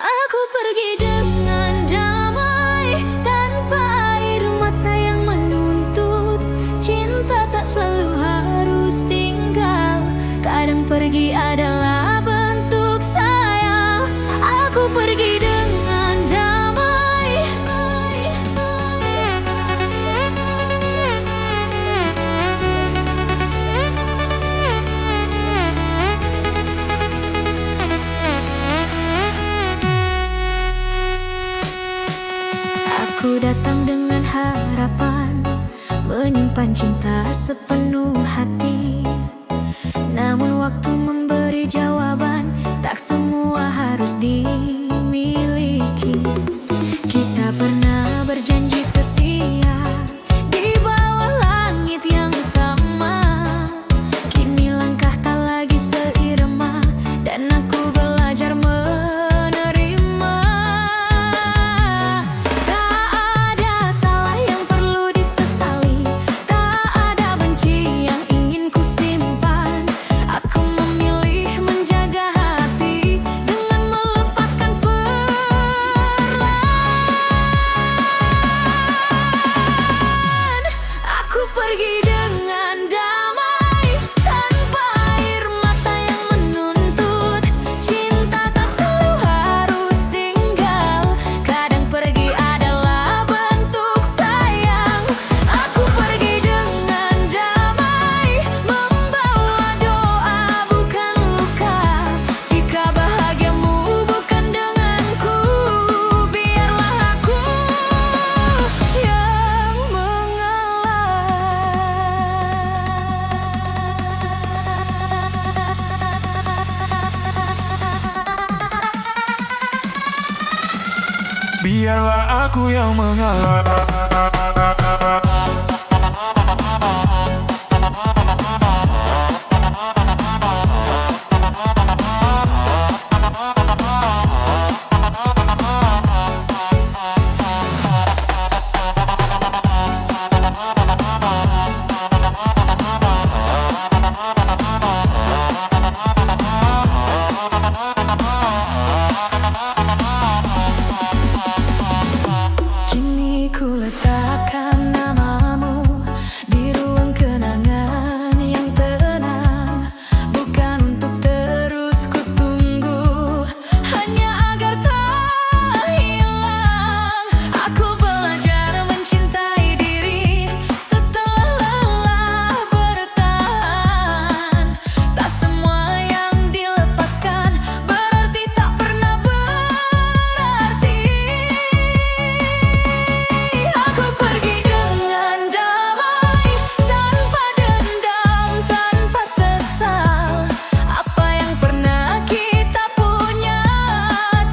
Aku pergi dengan damai, tanpa air mata yang menuntut. Cinta tak selalu harus tinggal, kadang pergi adalah bentuk sayang. Aku pergi dengan damai. Aku datang dengan harapan, menyimpan cinta sepenuh hati. Namun waktu memberi jawaban, tak semua harus dimiliki. Kita pernah berjanji setia di bawah langit yang sama. Kini langkah tak lagi seirama, dan aku belajar menerima. Tak ada salah yang perlu disesali, tak ada benci yang ingin ku simpan. Aku memilih menjaga hati dengan melepaskan perlahan. Aku pergi dengan damai, tanpa air mata yang menuntut. Cinta tak selalu harus tinggal, kadang pergi adalah bentuk sayang. Aku pergi dengan damai, membawa doa bukan luka. Jika bahagiamu bukan denganku, biarlah aku yang mengalah. Biarlah aku yang mengalah. Kini ku letakkan namamu di ruang kenangan yang tenang, bukan untuk terus ku tunggu, hanya agar tak hilang. Aku belajar mencintai diri setelah lelah bertahan. Tak semua yang dilepaskan berarti tak pernah berarti. Aku pergi dengan damai, tanpa dendam, tanpa sesal. Apa yang pernah kita punya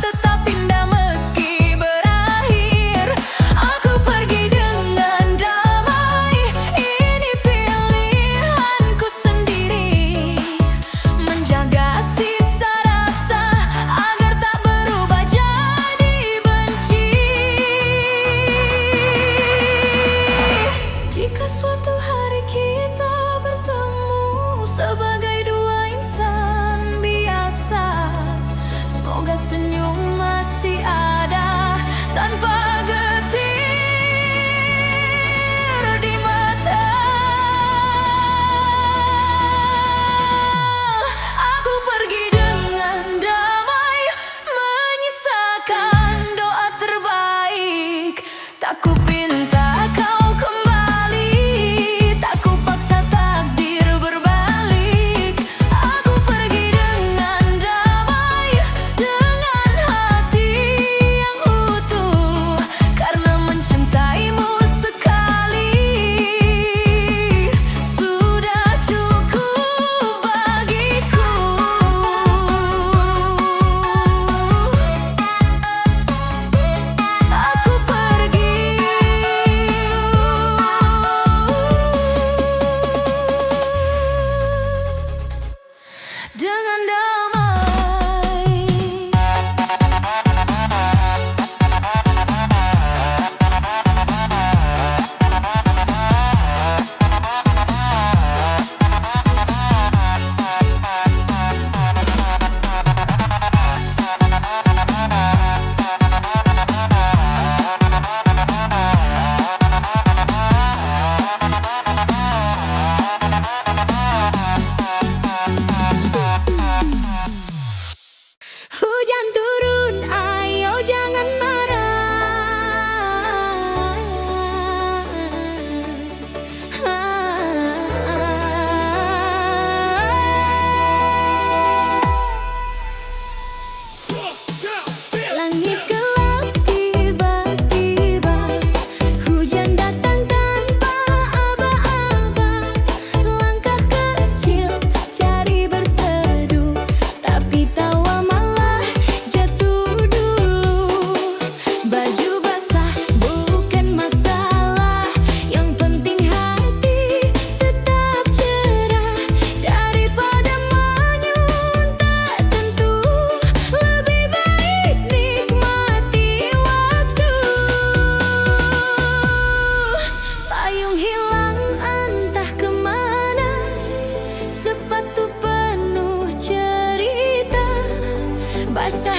tetap indah meski berakhir. Aku pergi dengan damai, ini pilihanku sendiri. Menjaga sisa rasa agar tak berubah jadi benci. Jika suatu hari kita bertemu sebagai dua insan biasa, semoga senyum masih ada tanpa getir di mata. Aku pergi dengan damai, menyisakan doa terbaik. Tak ku pinta kau kembali, tak ku paksa takdir berbalik. Aku pergi dengan damai, dengan hati yang utuh.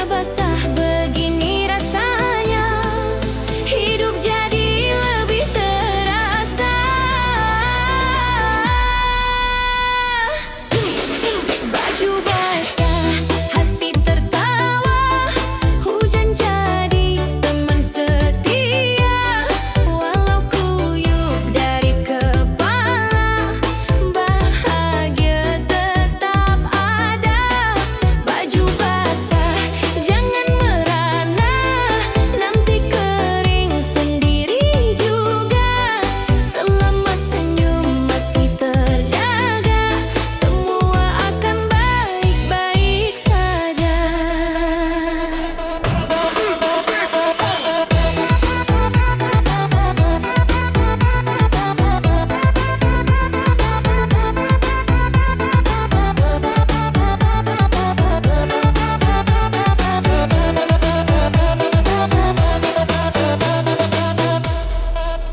sudah basah begini rasanya, hidup jadi lebih terasa. Baju basah, hati tertawa, hujan jadi teman setia. Walau kuyup dari kepala, bahagia tetap ada. Baju basah, jangan merana, nanti kering sendiri juga. Selama senyum masih terjaga, semua akan baik-baik saja.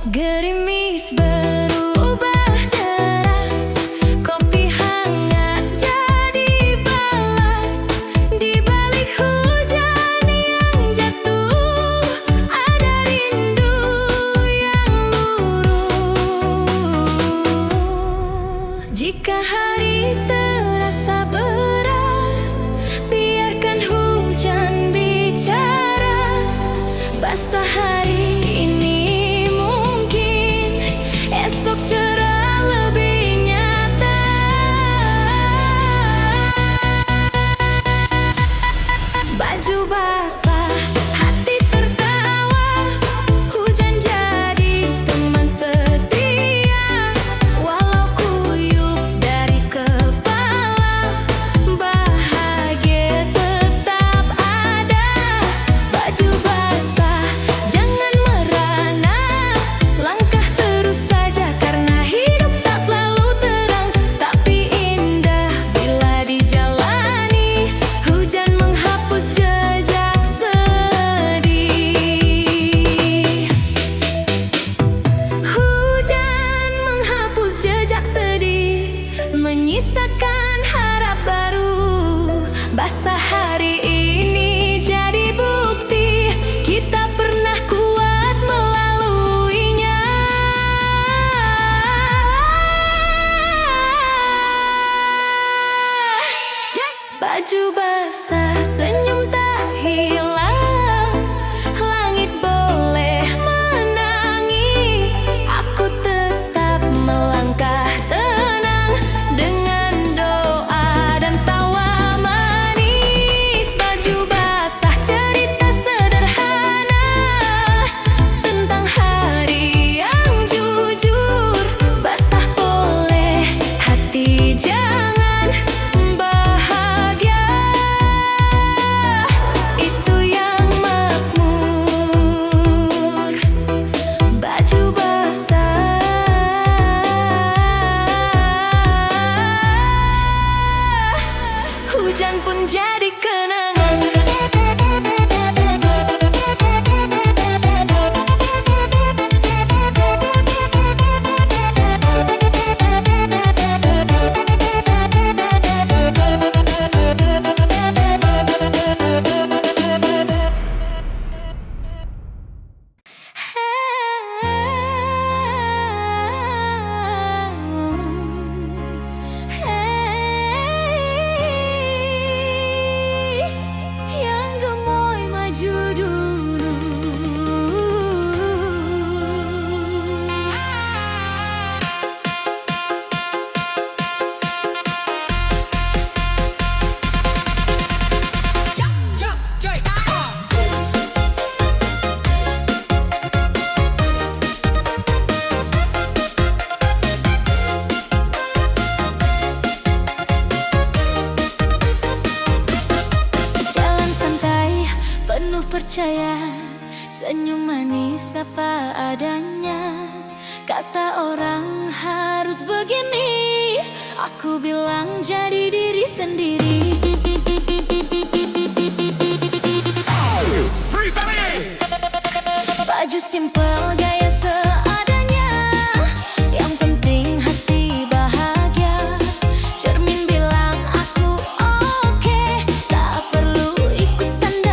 Gerimis berubah deras, kopi hangat jadi balas. Di balik hujan yang jatuh, ada rindu yang luruh. Jika hari terasa berat, biarkan hujan bicara. Basah hari ini, mungkin esok cerah lebih nyata. Baju basah, hati tertawa, hujan jadi teman setia. Walau kuyup dari kepala, bahagia tetap ada. Baju basah, jangan merana, langkah terus saja karena hidup tak selalu terang, tapi indah bila dijalani. Hujan menghapus jejak sedih. Hujan menghapus jejak sedih, menyisakan harap baru. Basah hari ini jadi bukti kita pernah kuat melaluinya. Baju basah, senyum tak hilang, langit boleh menangis, aku tetap melangkah tenang dengan doa dan tawa manis. Baju basah, cerita sederhana tentang hari yang jujur. Basah boleh, hati jangan, bahagia itu yang makmur. Baju basah, hujan pun jadi kenangan. Yang gemoy maju dulu. Jalan santai, penuh percaya, senyum manis apa adanya. Kata orang harus begini, aku bilang jadi diri sendiri. Baju simple, gaya seadanya, yang penting hati bahagia. Cermin bilang aku oke, tak perlu ikut standar.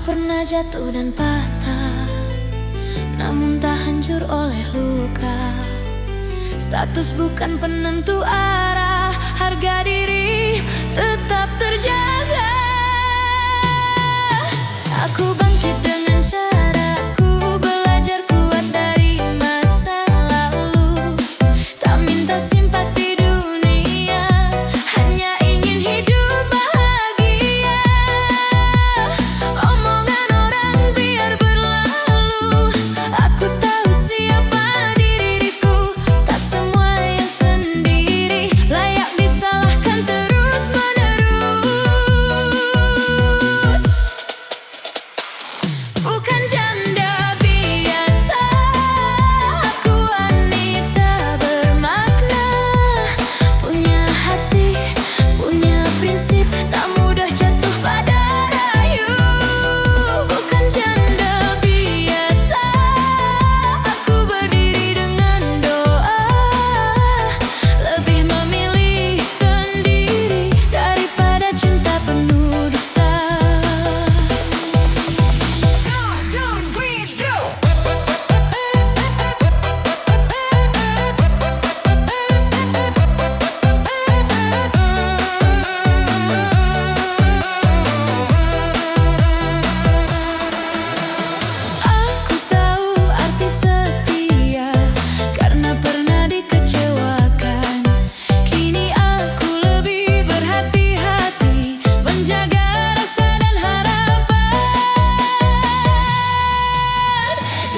pernah jatuh dan patah, namun tak hancur oleh luka. Status bukan penentu arah, harga diri tetap terjaga. Aku bangkit dengan caraku, belajar kuat dari masa lalu. Tak minta simpati dunia, hanya ingin hidup bahagia. Omongan orang biar berlalu, aku tahu siapa diriku. Tak semua yang sendiri layak disalahkan terus menerus. Bukan janda biasa, aku wanita bermakna. Punya hati, punya prinsip, tak mudah jatuh pada rayu. Bukan janda biasa, aku berdiri dengan doa. Lebih memilih sendiri daripada cinta penuh dusta. Aku tahu arti setia karena pernah dikecewakan. Kini aku lebih berhati-hati menjaga rasa dan harapan.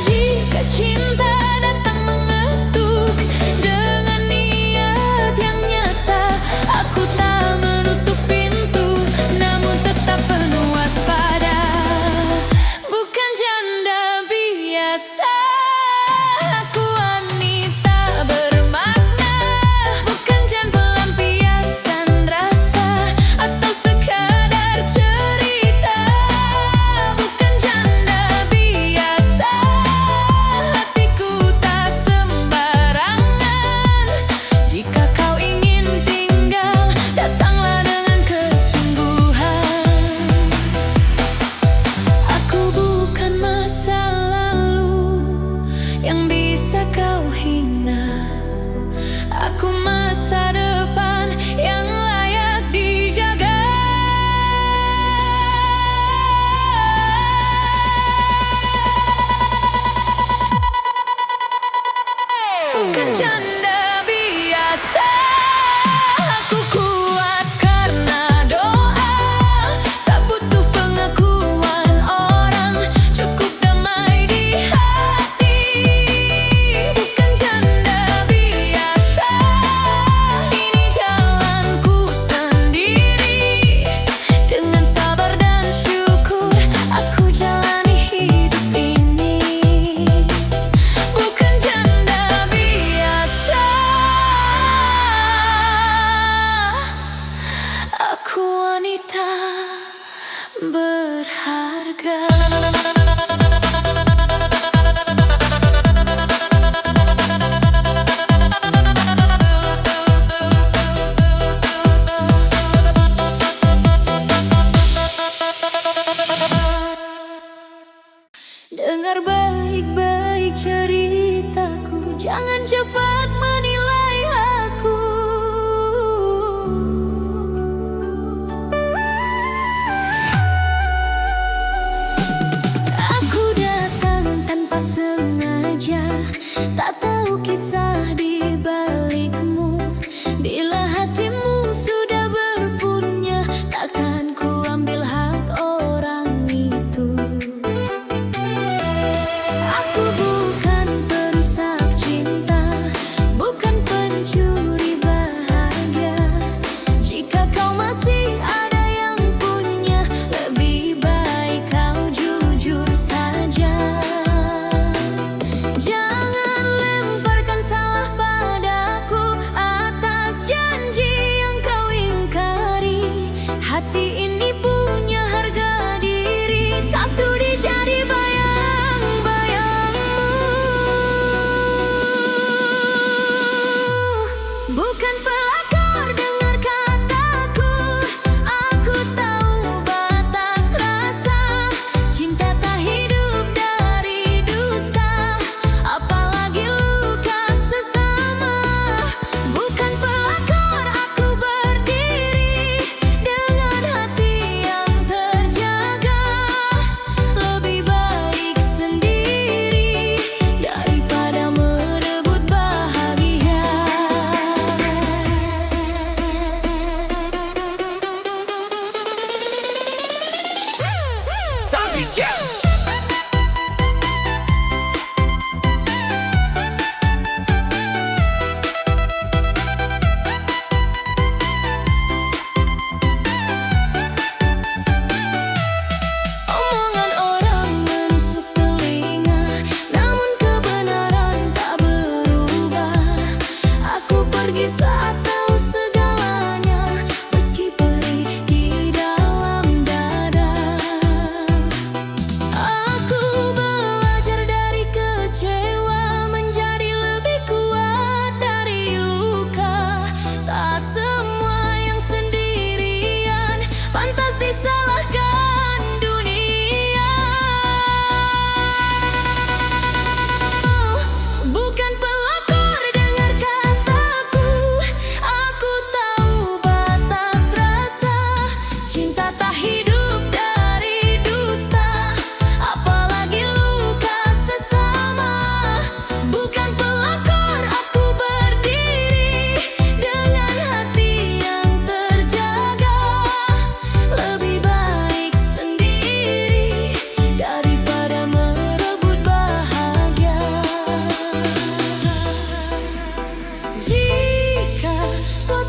Jika cinta datang mengetuk dengan niat yang nyata, aku tak menutup pintu, namun tetap penuh waspada. Bukan janda biasa, aku wanita bermakna. Bukan jan pelampiasan rasa atau sekadar cerita. Bukan janda biasa, hatiku tak sembarangan. Jika kau ingin tinggal, datanglah dengan kesungguhan. Aku bukan masa lalu yang bisa kau hina. Aku masa depan yang layak dijaga. Bukan janda biasa, aku kuat karena doa. Tak butuh pengakuan orang, cukup damai di hati. Bukan janda biasa, ini jalanku sendiri. Dengan sabar dan syukur, aku jalani hidup ini. Bukan janda biasa, aku wanita berharga. Dengar baik-baik ceritaku, jangan cepat menilai aku. Aku datang tanpa sengaja, tak tahu kisah di balikmu. Bila hatimu sudah berpunya, takkan ku ambil hak orang itu. Aku bukan perusak cinta,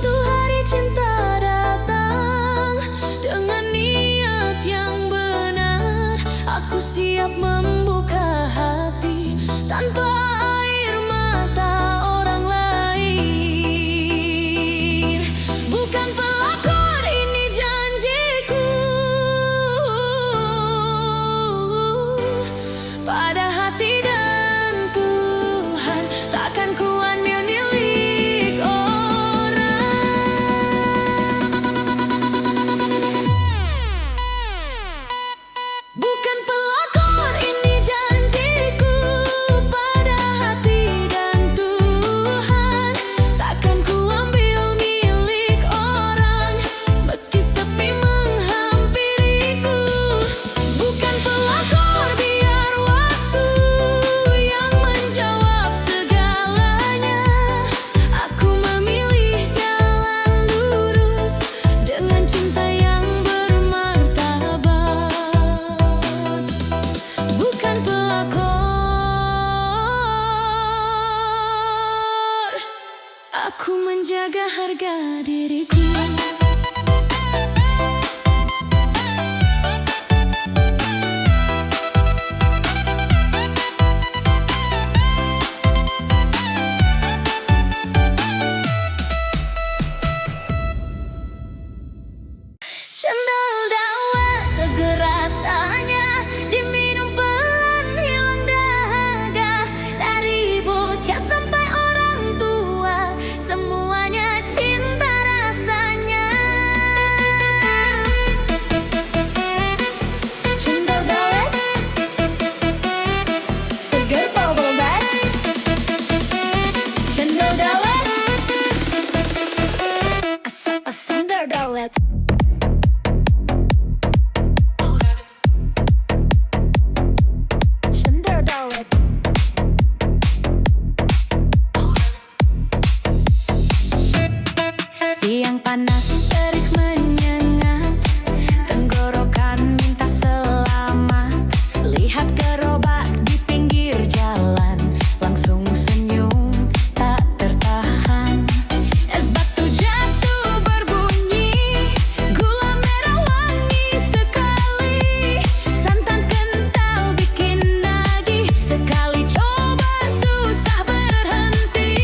Suatu hari cinta datang dengan niat yang benar. Aku siap membuka hati tanpa air mata orang lain. Bukan pelakor, ini janjiku pada hati dan Tuhan. Takkan ku ambil milik orang. Bukan pelakor, ini janjiku pada hati dan Tuhan. Takkan ku ambil milik orang, meski sepi menghampiriku. Bukan pelakor, biar waktu yang menjawab segalanya. Aku memilih jalan lurus dengan cinta yang bermartabat. Bukan pelakor, aku menjaga harga diriku. Cendol dawet seger rasanya, diminum pelan hilang dahaga. Dari bocah sampai orang tua, semuanya cinta rasanya. Cendol dawet seger bubble bath. Cendol dawet, cendol dawet. Cendol dawet. Siang panas terik menyengat, tenggorokan minta selamat. Lihat gerobak di pinggir jalan, langsung senyum tak tertahan. Es batu jatuh berbunyi, gula merah wangi sekali. Santan kental bikin nagih, sekali coba susah berhenti.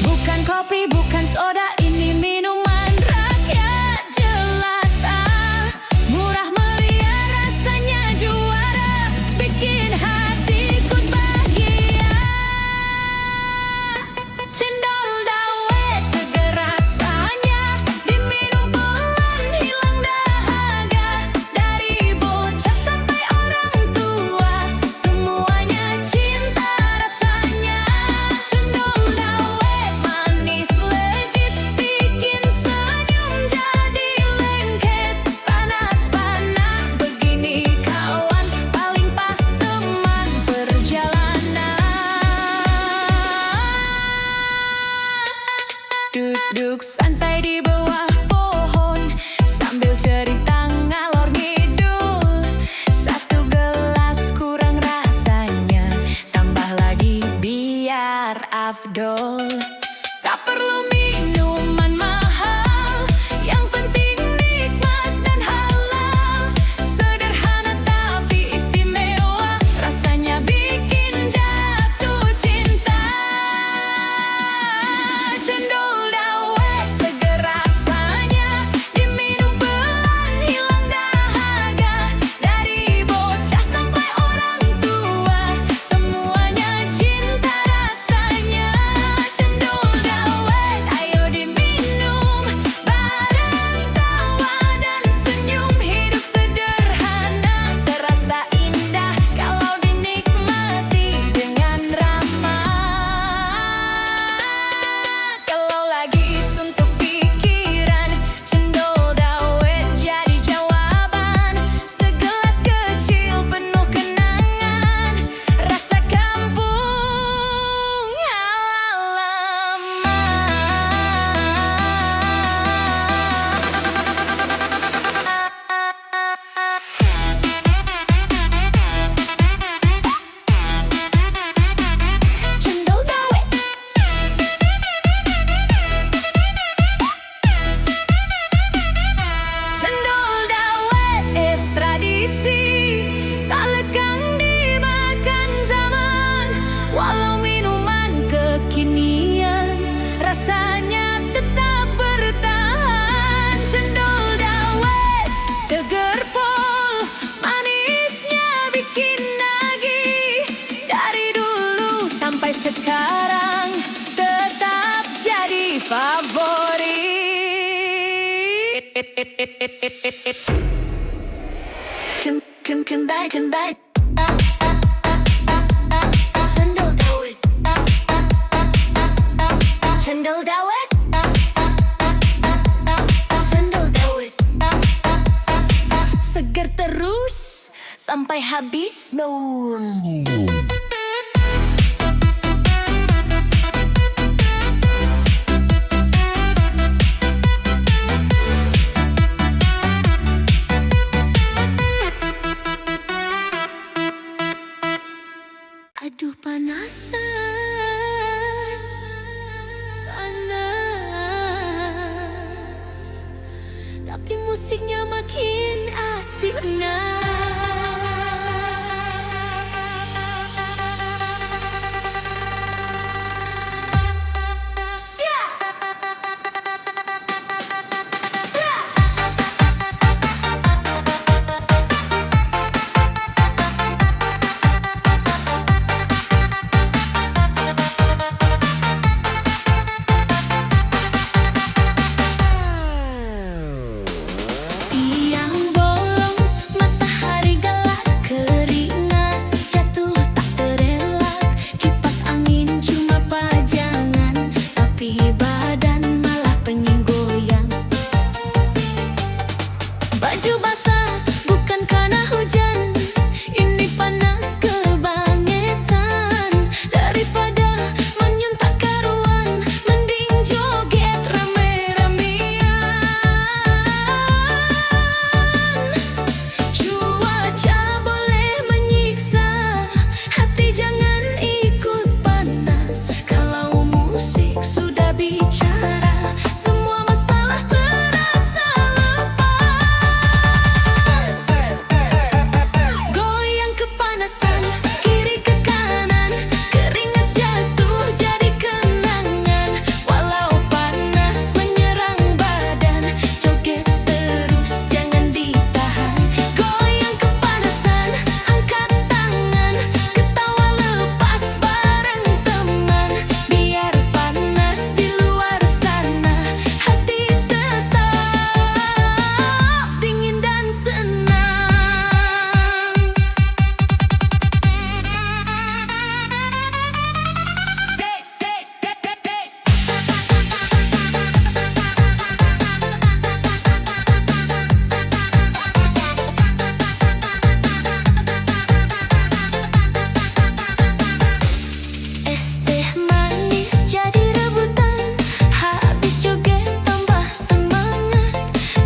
Bukan kopi, bukan soda, ini minuman rakyat jelata. Murah meriah, rasanya juara, bikin hati ikut bahagia. Cendol dawet seger rasanya, diminum pelan hilang dahaga. Dari bocah sampai orang tua, semuanya cinta rasanya. Cendol dawet manis legit, bikin senyum jadi lengket. Panas-panas begini kawan, paling pas teman perjalanan. Duduk santai di bawah pohon, sambil cerita ngalor ngidul. Satu gelas kurang rasanya, tambah lagi biar afdol. Tak perlu minuman mahal, yang penting nikmat dan halal. Sederhana tapi istimewa, rasanya bikin jatuh cinta. Cendol dawet seger rasanya, favorit. Kendai Cendol dawet Cendol dawet Cendol dawet Seger terus sampai habis daun. Aduh panas, tapi musiknya makin asik. Siang bolong, matahari gelap, keringat jatuh tak terelak. Kipas angin cuma pajangan, tapi badan malah pengen goyang. Baju basah bukan karena hujan, ini panas kebangetan. Daripada manyun tak karuan, mending joget rame-ramean. Cuaca boleh menyiksa, hati jangan ikut panas. Kalau musik sudah bicara, semua masalah terasa lepas. Goyang kepanasan, kiri ke kanan, keringat jatuh jadi kenangan. Walau panas menyerang badan, joget terus jangan ditahan. Goyang kepanasan, angkat tangan, ketawa lepas bareng teman. Biar panas di luar sana, hati tetap dingin dan senang. Es teh manis jadi rebutan, habis joget tambah semangat.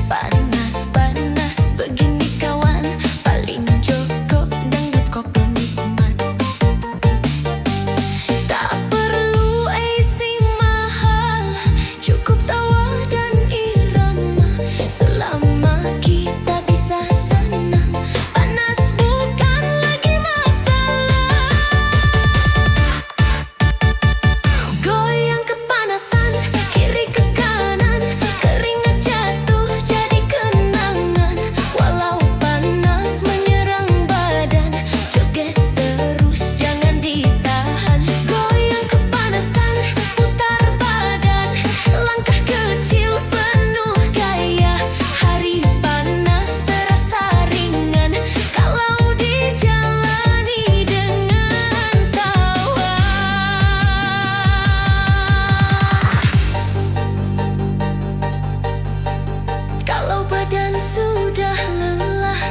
Panas-panas begini kawan, paling joko dangdut koplo nikmat. Tak perlu AC mahal, cukup tawa dan irama. Selama kita bisa senang, panas bukan lagi masalah. Goyang kepanasan, kiri ke kanan, keringat jatuh jadi kenangan. Walau panas menyerang badan, joget terus jangan ditahan. Goyang kepanasan, putar badan, langkah kecil penuh gaya. Hari panas terasa ringan kalau dijalani dengan tawa. Kalau badan sudah lelah,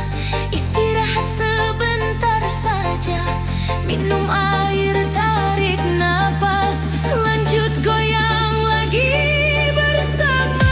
istirahat sebentar saja. Minum air, tarik napas, lanjut goyang lagi bersama.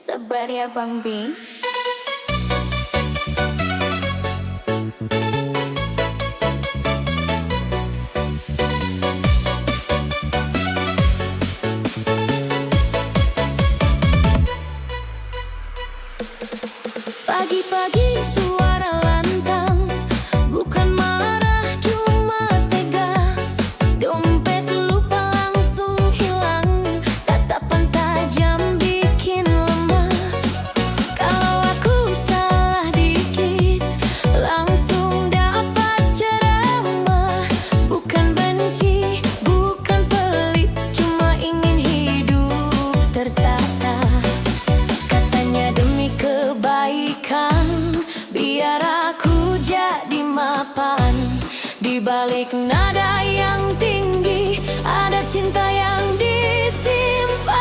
Sabar ya Bang Bi. Pagi-pagi suara lantang, bukan marah cuma tegas. Dompet lupa langsung hilang, tatapan tajam bikin lemas. Kalau aku salah dikit, langsung dapat ceramah. Bukan benci, bukan pelit, cuma ingin hidup tertata. Katanya demi kebaikan, biar aku jadi mapan. Di balik nada yang tinggi, ada cinta yang disimpan.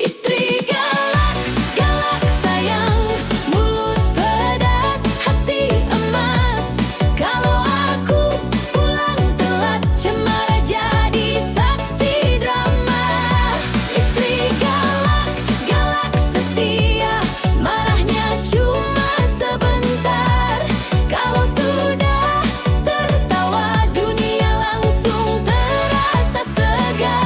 Istri galak, galak sayang, mulut pedas, hati emas. Kalau aku pulang telat, cemara jadi saksi drama. Istri galak, galak setia, marahnya cuma sebentar. Kalau sudah tertawa, dunia langsung terasa segar.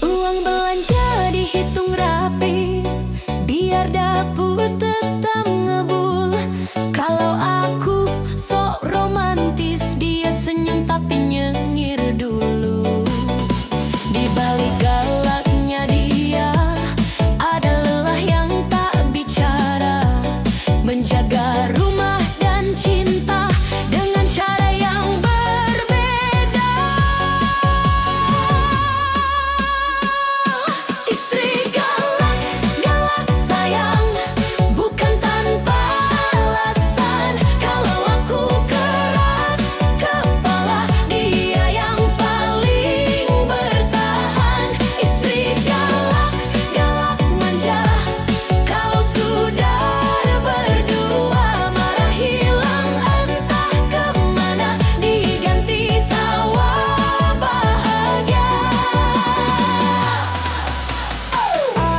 Uang belanja dihitung rapi, biar dapur tetap ngebul. Kalau aku sok romantis, dia senyum tapi nyengir dulu. Di balik galaknya dia, ada lelah yang tak bicara. Menjaga rumah dan cinta dengan cara yang berbeda. Istri galak, galak sayang, bukan tanpa alasan. Kalau aku keras kepala, dia yang paling bertahan. Istri galak, galak manja, kalau sudah berdua, marah hilang entah kemana, diganti tawa bahagia.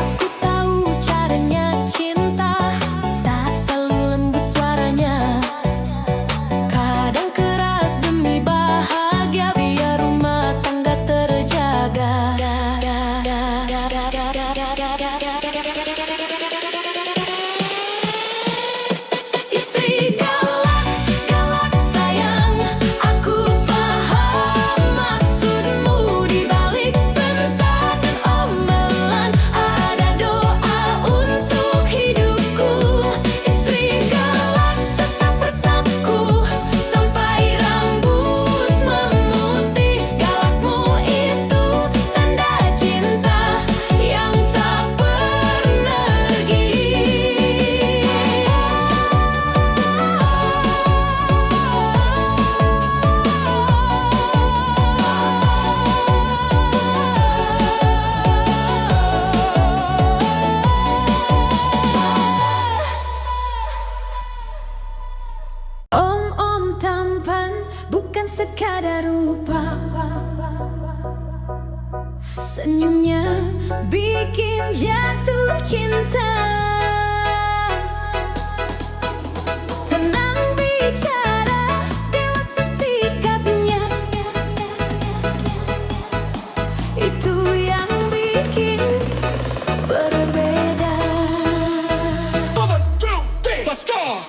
Aku tahu caranya cinta, tak selalu lembut suaranya. Kadang keras demi bahagia, biar rumah tangga terjaga. Istri galak, galak sayang, aku paham maksudmu. Di balik bentak dan omelan, ada doa untuk hidupku. Istri galak tetap bersamaku, sampai rambut memutih. Galakmu itu tanda cinta yang tak pergi. Om-om tampan, bukan sekadar rupa. Senyumnya bikin jatuh cinta. Tenang bicara, dewasa sikapnya, itu yang bikin berbeda. 1, 2, 3, let's go!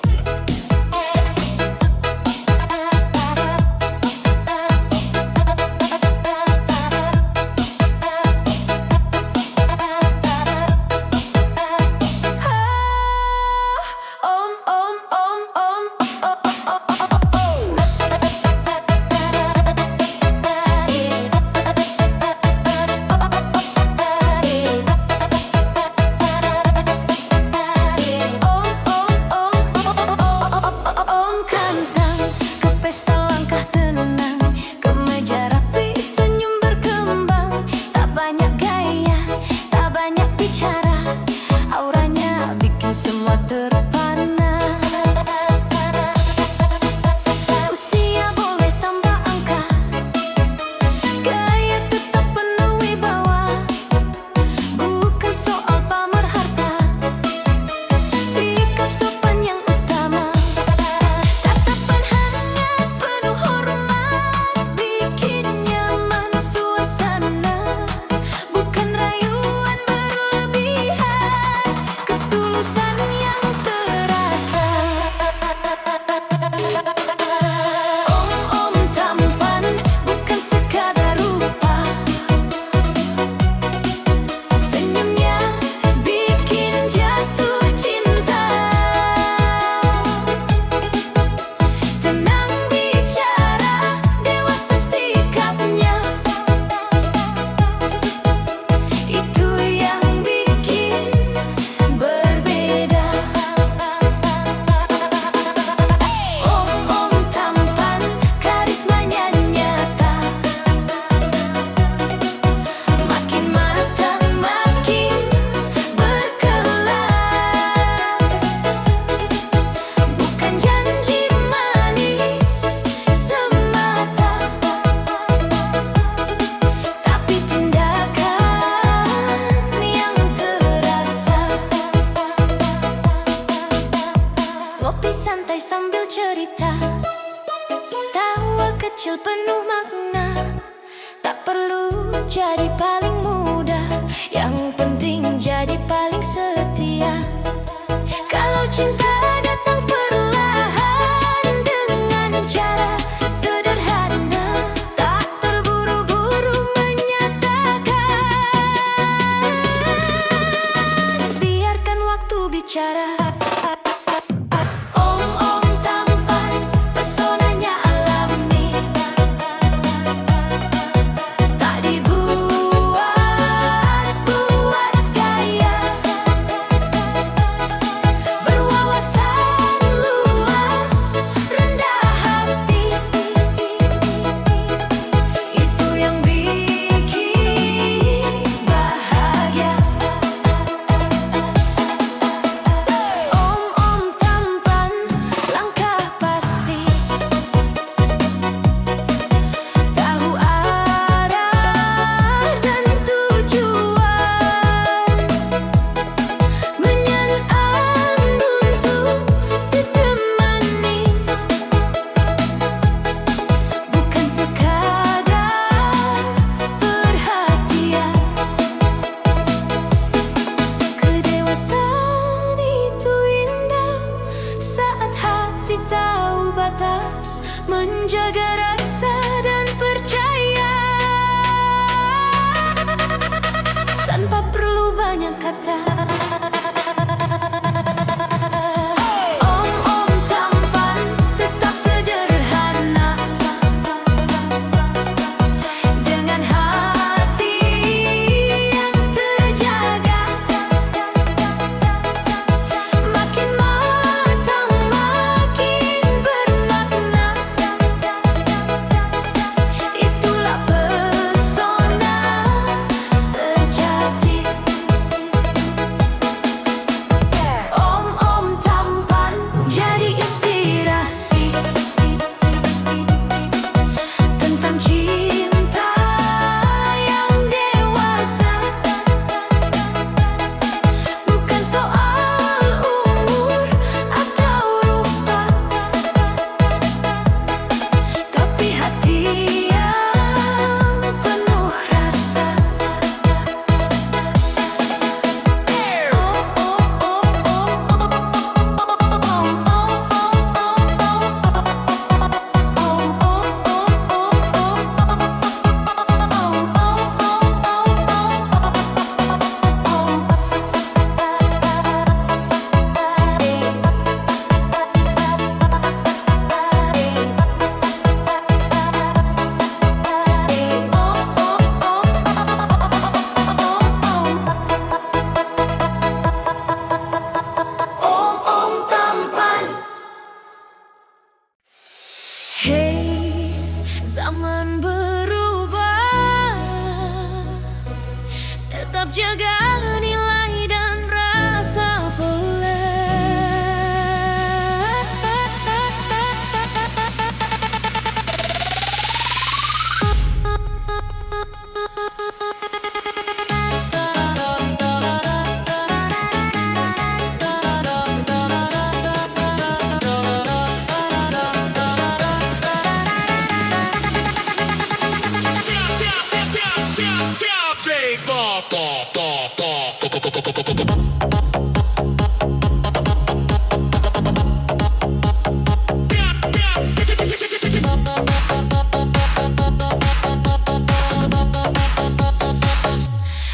cerita, tawa kecil penuh makna. Tak perlu jadi paling muda, yang penting jadi paling setia. Kalau cinta datang perlahan dengan cara sederhana, tak terburu-buru menyatakan. Biarkan waktu bicara. Om-om tampan, pesonanya alami, tak dibuat-buat gaya. Berwawasan luas, rendah hati, itu yang bikin bahagia. Om-om tampan, langkah pasti, tahu arah dan tujuan, menyenang untuk ditemani, bukan sekadar perhatian. Kedewasaan itu indah saat hati tahu batas, menjaga rasa dan percaya tanpa perlu banyak kata. Om-om tampan tetap sederhana, dengan hati yang terjaga. Makin matang, makin bermakna, itulah pesona sejati. Om-om tampan jadi inspirasi tentang cinta yang dewasa, bukan soal umur atau rupa, tapi hati yang penuh rasa. Om-om tampan. Hey, zaman berubah, tetap jaga nilai dan rasa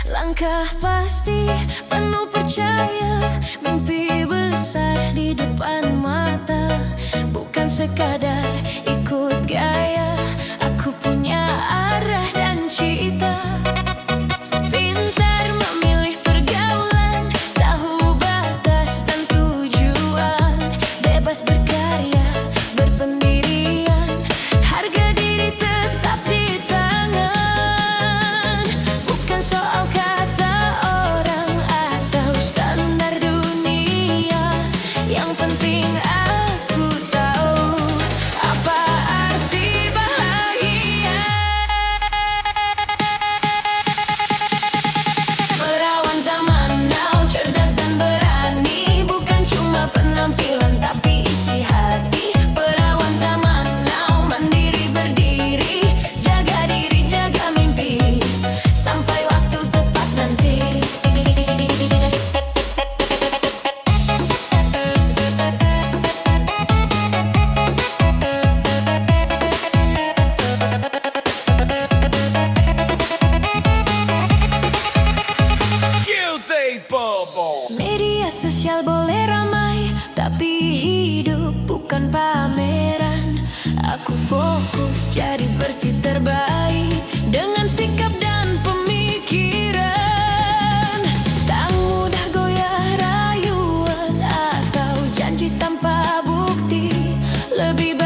langkah pasti, penuh percaya, mimpi besar di depan mata, bukan sekadar ikut gaya. Aku punya arah dan cita, pintar memilih pergaulan, tahu batas dan tujuan, bebas berkarya, berpendirian, harga diri tetap di tangan, bukan soal kata orang atau standar dunia. Yang penting aku tahu apa arti pameran. Aku fokus jadi versi terbaik dengan sikap dan pemikiran. Tak mudah goyah rayuan atau janji tanpa bukti. Lebih